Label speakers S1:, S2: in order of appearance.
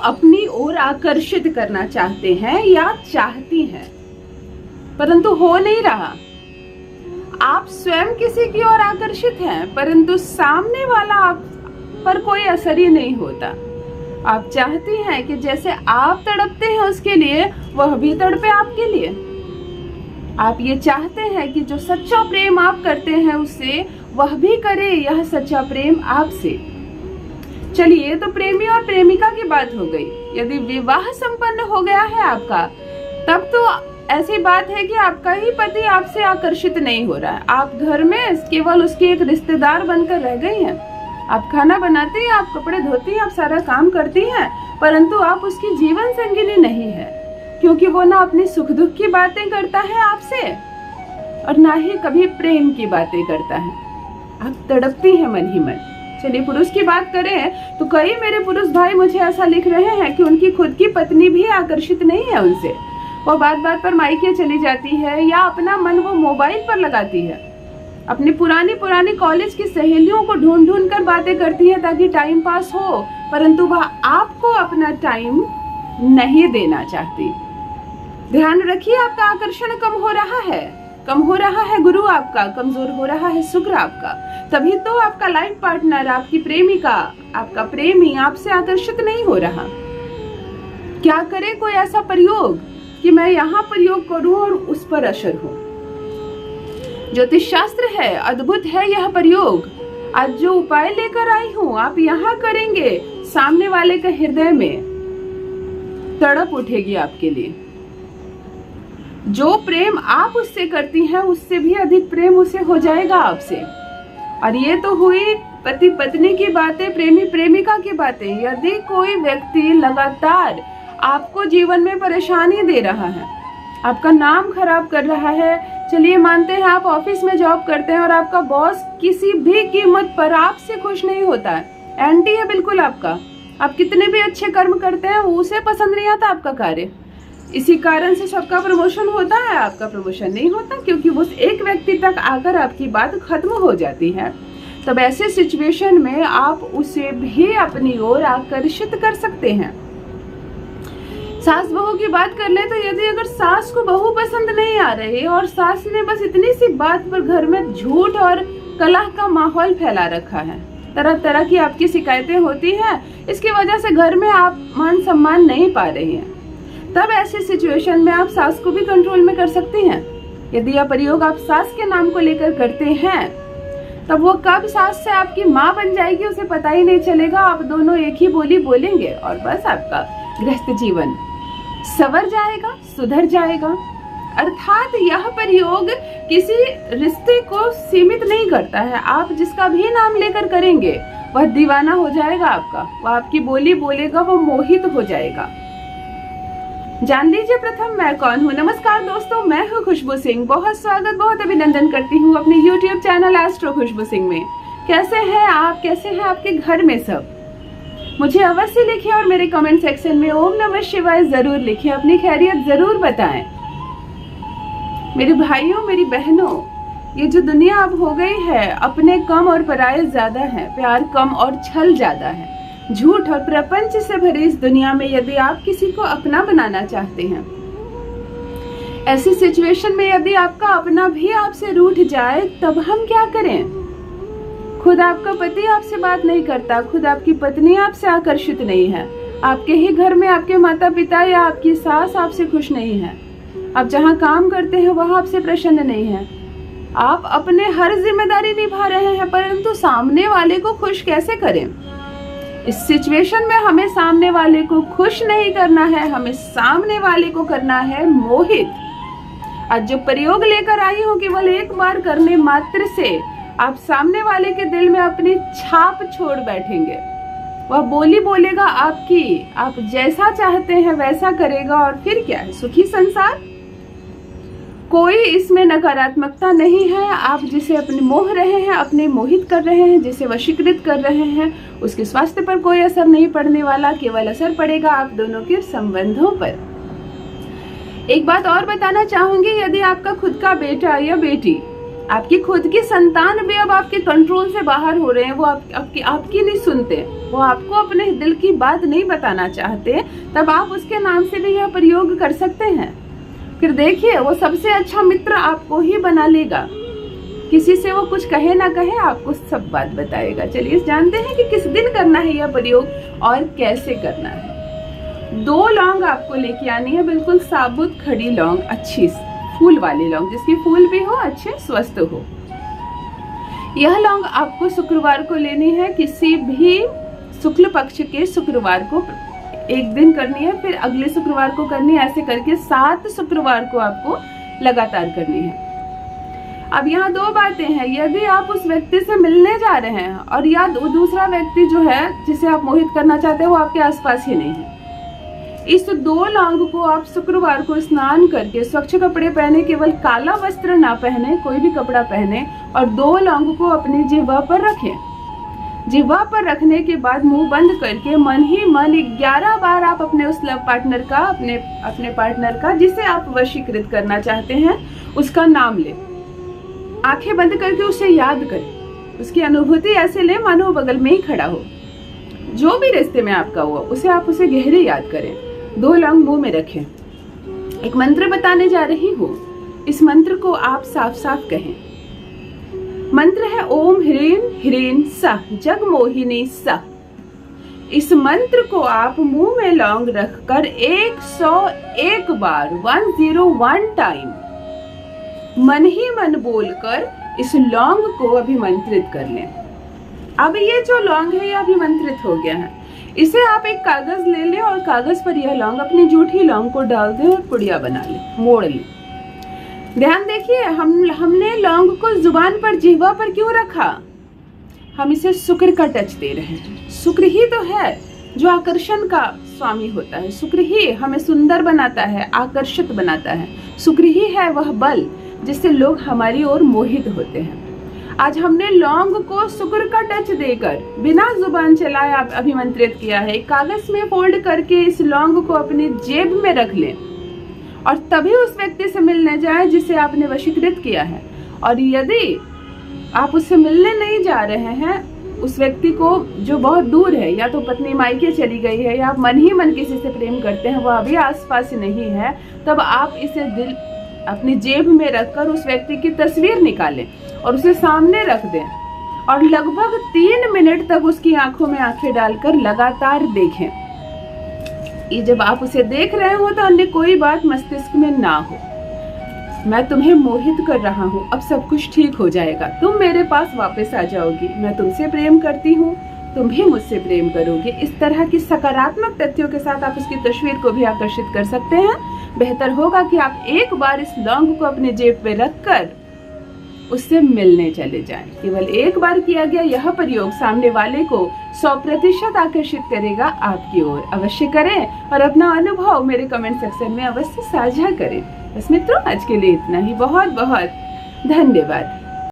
S1: अपनी ओर आकर्षित करना चाहते हैं या चाहती हैं, परंतु हो नहीं रहा। आप स्वयं किसी की ओर आकर्षित हैं, परंतु सामने वाला आप पर कोई असर ही नहीं होता। आप चाहती हैं कि जैसे आप तड़पते हैं उसके लिए, वह भी तड़पे आपके लिए। आप ये चाहते हैं कि जो सच्चा प्रेम आप करते हैं उससे, वह भी करे यह सच्चा प्रेम आपसे। चलिए, तो प्रेमी और प्रेमिका की बात हो गई। यदि विवाह संपन्न हो गया है आपका, तब तो ऐसी बात है कि आपका ही पति आपसे आकर्षित नहीं हो रहा है। आप घर में केवल उसकी एक रिश्तेदार बनकर रह गई हैं। आप खाना बनाती हैं, आप कपड़े धोती हैं, आप सारा काम करती हैं, परंतु आप उसकी जीवन संगिनी नहीं है, क्योंकि वो ना अपनी सुख दुख की बातें करता है आपसे और ना ही कभी प्रेम की बातें करता है। आप तड़पती हैं मन ही मन। चलिए, पुरुष की बात करें तो कई मेरे पुरुष भाई मुझे ऐसा लिख रहे हैं कि उनकी खुद की पत्नी भी आकर्षित नहीं है उनसे। वो बात बात पर मायके चली जाती है या अपना मन वो मोबाइल पर लगाती है, अपनी पुरानी कॉलेज की सहेलियों को ढूंढ कर बातें करती है ताकि टाइम पास हो, परंतु वह आपको अपना टाइम नहीं देना चाहती। ध्यान रखिए, आपका आकर्षण कम हो रहा है गुरु आपका, कमजोर हो रहा है शुक्र आपका। तभी तो आपका लाइफ पार्टनर, आपकी प्रेमिका, आपका प्रेमी आपसे आकर्षित नहीं हो रहा। क्या करे कोई ऐसा प्रयोग कि मैं यहाँ प्रयोग करूं और उस पर असर हो। ज्योतिष शास्त्र है, अद्भुत है यह प्रयोग। आज जो उपाय लेकर आई हूँ आप यहाँ करेंगे, सामने वाले के हृदय में तड़प उठेगी आपके लिए। जो प्रेम आप उससे करती हैं, उससे भी अधिक प्रेम उसे हो जाएगा आपसे। और ये तो हुई पति पत्नी की बातें, प्रेमी प्रेमिका की बातें। यदि कोई व्यक्ति लगातार आपको जीवन में परेशानी दे रहा है, आपका नाम खराब कर रहा है, चलिए मानते हैं आप ऑफिस में जॉब करते हैं और आपका बॉस किसी भी कीमत पर आपसे खुश नहीं होता है, एंटी है बिल्कुल आपका, आप कितने भी अच्छे कर्म करते हैं उसे पसंद नहीं आता आपका कार्य। इसी कारण से सबका प्रमोशन होता है, आपका प्रमोशन नहीं होता, क्योंकि उस एक व्यक्ति तक आकर आपकी बात खत्म हो जाती है। तब ऐसे सिचुएशन में आप उसे भी अपनी ओर आकर्षित कर सकते हैं। सास बहू की बात कर ले तो यदि अगर सास को बहू पसंद नहीं आ रही और सास ने बस इतनी सी बात पर घर में झूठ और कलह का माहौल फैला रखा है, तरह तरह की आपकी शिकायतें होती हैं, इसकी वजह से घर में आप मान सम्मान नहीं पा रही हैं, तब ऐसी सिचुएशन में आप सास को भी कंट्रोल में कर सकती हैं। यदि यह प्रयोग आप सास के नाम को लेकर करते हैं, तब वो कब सास से आपकी माँ बन जाएगी उसे पता ही नहीं चलेगा। आप दोनों एक ही बोली बोलेंगे और बस आपका गृहस्थ जीवन सवर जाएगा, सुधर जाएगा। अर्थात यह प्रयोग किसी रिश्ते को सीमित नहीं करता है। आप जिसका भी नाम लेकर करेंगे वह दीवाना हो जाएगा आपका, वह आपकी बोली बोलेगा, वह मोहित हो जाएगा। जान लीजिए प्रथम मैं कौन हूँ। नमस्कार दोस्तों, मैं हूँ खुशबू सिंह। बहुत स्वागत, बहुत अभिनंदन करती हूँ अपने YouTube चैनल एस्ट्रो खुशबू सिंह में। कैसे हैं आप, कैसे हैं आपके घर में सब? मुझे अवश्य लिखिए और मेरे कमेंट सेक्शन में ओम नमः शिवाय जरूर लिखिए, अपनी खैरियत जरूर बताएं। मेरे भाइयों, मेरी बहनों, ये जो दुनिया अब हो गई है, अपने कम और पराये ज्यादा है, प्यार कम और छल ज्यादा है। झूठ और प्रपंच से भरी इस दुनिया में यदि आप किसी को अपना बनाना चाहते हैं, ऐसी सिचुएशन में यदि आपका अपना भी आपसे रूठ जाए, तब हम क्या करें? खुद आपका पति आपसे बात नहीं करता, खुद आपकी पत्नी आपसे आकर्षित नहीं है, आपके ही घर में आपके माता पिता या आपकी सास आपसे खुश नहीं है, आप जहाँ काम करते हैं वह आपसे प्रसन्न नहीं है, आप अपने हर जिम्मेदारी निभा रहे हैं, परंतु सामने वाले को खुश कैसे करें? इस सिचुएशन में हमें सामने वाले को खुश नहीं करना है, हमें सामने वाले को करना है मोहित। आज जो प्रयोग लेकर आई हूँ, केवल एक बार करने मात्र से आप सामने वाले के दिल में अपनी छाप छोड़ बैठेंगे। वह बोली बोलेगा आपकी, आप जैसा चाहते हैं वैसा करेगा, और फिर क्या है, सुखी संसार। कोई इसमें नकारात्मकता नहीं है। आप जिसे अपने मोह रहे हैं, अपने मोहित कर रहे हैं, जिसे वशीकृत कर रहे हैं, उसके स्वास्थ्य पर कोई असर नहीं पड़ने वाला, केवल असर पड़ेगा आप दोनों के संबंधों पर। एक बात और बताना चाहूंगी, यदि आपका खुद का बेटा या बेटी आपकी खुद की संतान भी अब आपके कंट्रोल से बाहर हो रहे हैं, वो आपकी नहीं सुनते, वो आपको अपने दिल की बात नहीं बताना चाहते, तब आप उसके नाम से भी यह प्रयोग कर सकते हैं। फिर देखिए वो सबसे अच्छा मित्र आपको ही बना लेगा, किसी से वो कुछ कहे ना कहे आपको सब बात बताएगा। चलिए जानते हैं कि किस दिन करना है यह प्रयोग और कैसे करना है। 2 लौंग आपको लेके आनी है, बिल्कुल साबुत खड़ी लौंग, अच्छी फूल वाली लौंग, जिसकी फूल भी हो, अच्छे स्वस्थ हो। यह लौंग आपको शुक्रवार को लेनी है, किसी भी शुक्ल पक्ष के शुक्रवार को एक दिन करनी है, फिर अगले शुक्रवार को करनी है, ऐसे करके 7 शुक्रवार को आपको लगातार करनी है। अब यहाँ 2 बातें हैं, यदि आप उस व्यक्ति से मिलने जा रहे हैं और या दूसरा व्यक्ति जो है जिसे आप मोहित करना चाहते हैं वो आपके आसपास ही नहीं है, इस 2 लौंग को आप शुक्रवार को स्नान करके स्वच्छ कपड़े पहने, केवल काला वस्त्र ना पहने, कोई भी कपड़ा पहने, और 2 लौंग को अपनी जिह्वा पर रखें। जिह्वा पर रखने के बाद मुंह बंद करके मन ही मन 11 बार आप अपने उस लव पार्टनर का, अपने पार्टनर का जिसे आप वशीकृत करना चाहते हैं उसका नाम ले। आंखें बंद करके उसे याद करें, उसकी अनुभूति ऐसे ले मानो बगल में ही खड़ा हो। जो भी रिश्ते में आपका हुआ उसे गहरे याद करें। 2 लौंग मुंह में रखें। एक मंत्र बताने जा रही हूँ, इस मंत्र को आप साफ साफ कहें। मंत्र है ओम ह्रीं ह्रीं सः जगमोहिनी सः। इस मंत्र को आप मुंह में लौंग रखकर 101 बार 101 टाइम मन ही मन बोलकर इस लौंग को अभिमंत्रित कर लें। अब ये जो लौंग है ये अभिमंत्रित हो गया है। इसे आप एक कागज ले लें और कागज पर यह लौंग, अपनी जूठी लौंग को डाल दें और पुड़िया बना लें, मोड़ लें। ध्यान देखिए, हमने लौंग को जुबान पर, जिह्वा पर क्यों रखा? हम इसे शुक्र का टच दे रहे हैं। शुक्र ही तो है जो आकर्षण का स्वामी होता है, शुक्र ही हमें सुंदर बनाता है, आकर्षित बनाता है, शुक्र ही है वह बल जिससे लोग हमारी ओर मोहित होते हैं। आज हमने लौंग को शुक्र का टच देकर बिना जुबान चलाए अभिमंत्रित किया है। कागज में फोल्ड करके इस लौंग को अपनी जेब में रख लें और तभी उस व्यक्ति से मिलने जाएं जिसे आपने वशीकृत किया है। और यदि आप उससे मिलने नहीं जा रहे हैं, उस व्यक्ति को जो बहुत दूर है, या तो पत्नी मायके चली गई है, या आप मन ही मन किसी से प्रेम करते हैं, वह अभी आसपास नहीं है, तब आप इसे अपनी जेब में रखकर उस व्यक्ति की तस्वीर निकालें और उसे सामने रख दें और लगभग 3 मिनट तक उसकी आंखों में आंखें डालकर लगातार देखें। ये जब आप उसे देख रहे हो तो अन्य कोई बात मस्तिष्क में ना हो। मैं तुम्हें मोहित कर रहा हूँ, अब सब कुछ ठीक हो जाएगा, तुम मेरे पास वापस आ जाओगी, मैं तुमसे प्रेम करती हूँ, तुम भी मुझसे प्रेम करोगे। इस तरह की सकारात्मक तथ्यों के साथ आप उसकी तस्वीर को भी आकर्षित कर सकते हैं। बेहतर होगा कि आप एक बार इस लौंग को अपने जेब पे रखकर उससे मिलने चले जाएं। केवल एक बार किया गया यह प्रयोग सामने वाले को 100% आकर्षित करेगा आपकी ओर। अवश्य करें और अपना अनुभव मेरे कमेंट सेक्शन में अवश्य साझा करें। बस मित्रों, आज के लिए इतना ही। बहुत बहुत धन्यवाद।